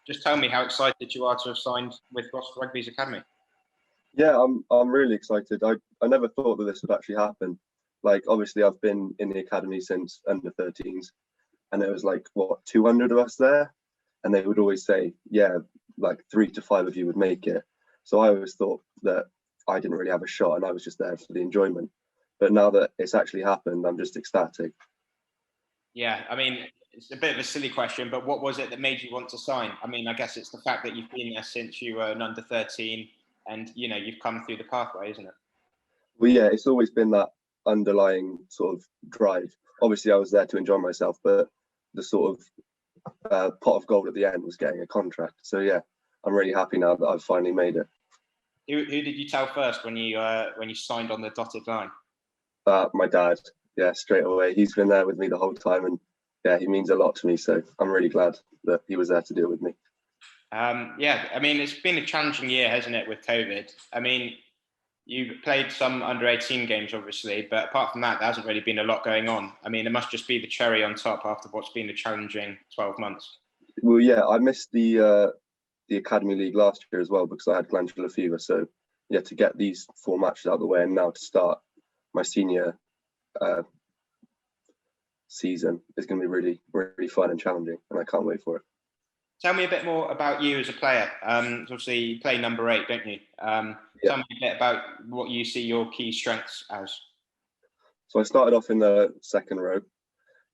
just tell me how excited you are to have signed with Gloucester Rugby's academy. Yeah, I'm really excited. I never thought that this would actually happen. Like, obviously, I've been in the academy since under 13s, and it was like, what, 200 of us there? And they would always say, yeah, like 3 to 5 of you would make it. So I always thought that I didn't really have a shot and I was just there for the enjoyment. But now that it's actually happened, I'm just ecstatic. Yeah, I mean, it's a bit of a silly question, but what was it that made you want to sign? I mean, I guess it's the fact that you've been there since you were an under 13 and, you've come through the pathway, isn't it? Well, yeah, it's always been that underlying sort of drive. Obviously, I was there to enjoy myself, but the sort of pot of gold at the end was getting a contract. So yeah, I'm really happy now that I've finally made it. Who did you tell first when you signed on the dotted line? My dad, yeah, straight away. He's been there with me the whole time, and yeah, he means a lot to me. So I'm really glad that he was there to do it with me. Yeah, I mean, it's been a challenging year, hasn't it, with COVID? I mean, you played some under 18 games, obviously, but apart from that, there hasn't really been a lot going on. I mean, it must just be the cherry on top after what's been a challenging 12 months. Well, yeah, I missed the Academy League last year as well because I had glandular fever. So yeah, to get these 4 matches out of the way and now to start my senior season is going to be really, really fun and challenging, and I can't wait for it. Tell me a bit more about you as a player. Obviously, you play number 8, don't you? Yeah. Tell me a bit about what you see your key strengths as. So I started off in the second row,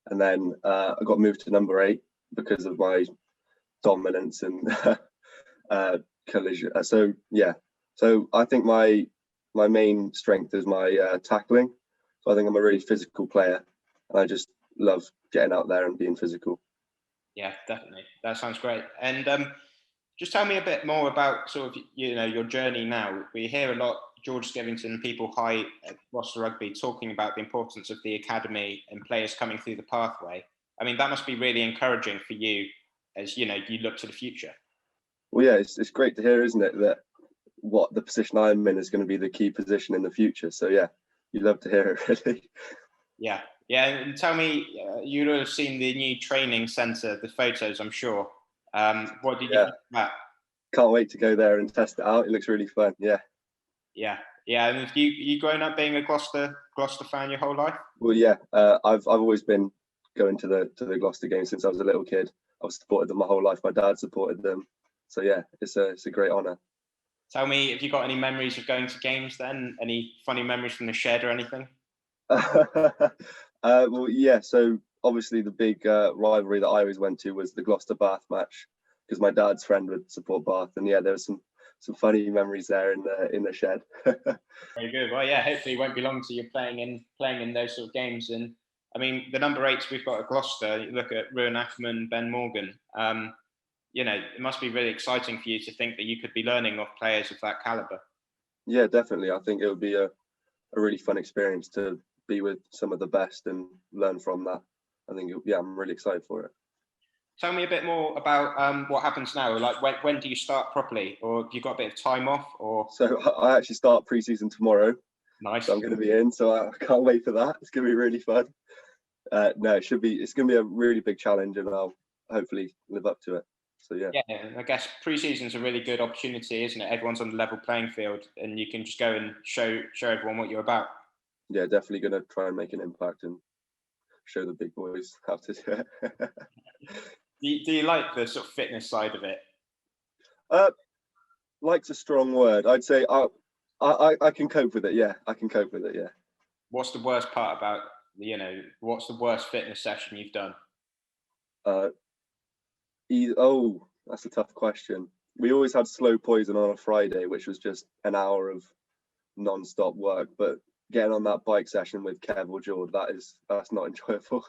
and then I got moved to number 8 because of my dominance and collision. So yeah, so I think my main strength is my tackling. So I think I'm a really physical player, and I just love getting out there and being physical. Yeah, definitely. That sounds great. And just tell me a bit more about sort of your journey now. We hear a lot, George Skivington, people high at Gloucester Rugby talking about the importance of the academy and players coming through the pathway. I mean, that must be really encouraging for you as you look to the future. Well, yeah, it's great to hear, isn't it, that what the position I'm in is going to be the key position in the future. So yeah, you love to hear it, really. Yeah, yeah. And tell me, you would have seen the new training centre, the photos, I'm sure. What did you think of that? Can't wait to go there and test it out. It looks really fun. Yeah. Yeah, yeah. And have you grown up being a Gloucester fan your whole life? Well, yeah. I've always been going to the Gloucester games since I was a little kid. I've supported them my whole life. My dad supported them. So yeah, it's a great honour. Tell me, have you got any memories of going to games then? Any funny memories from the shed or anything? Well, yeah. So obviously the big rivalry that I always went to was the Gloucester Bath match because my dad's friend would support Bath, and yeah, there was some funny memories there in the shed. Very good. Well, yeah. Hopefully, it won't be long till you're playing in those sort of games. And I mean, the number 8s we've got at Gloucester. You look at Ruan Ackerman, Ben Morgan. It must be really exciting for you to think that you could be learning off players of that caliber. Yeah, definitely. I think it would be a really fun experience to be with some of the best and learn from that. I think, yeah, I'm really excited for it. Tell me a bit more about what happens now. Like, when do you start properly, or have you got a bit of time off? Or so I actually start pre-season tomorrow. Nice. So I'm going to be in, so I can't wait for that. It's going to be really fun. No, it's going to be a really big challenge, and I'll hopefully live up to it. So yeah. Yeah, I guess pre-season's a really good opportunity, isn't it? Everyone's on the level playing field, and you can just go and show everyone what you're about. Yeah, definitely going to try and make an impact and show the big boys how to do it. Do you like the sort of fitness side of it? Like's a strong word. I'd say I can cope with it. Yeah, I can cope with it. Yeah. What's the worst part about what's the worst fitness session you've done? That's a tough question. We always had slow poison on a Friday, which was just an hour of non-stop work. But getting on that bike session with Kev or Jord, that's not enjoyable.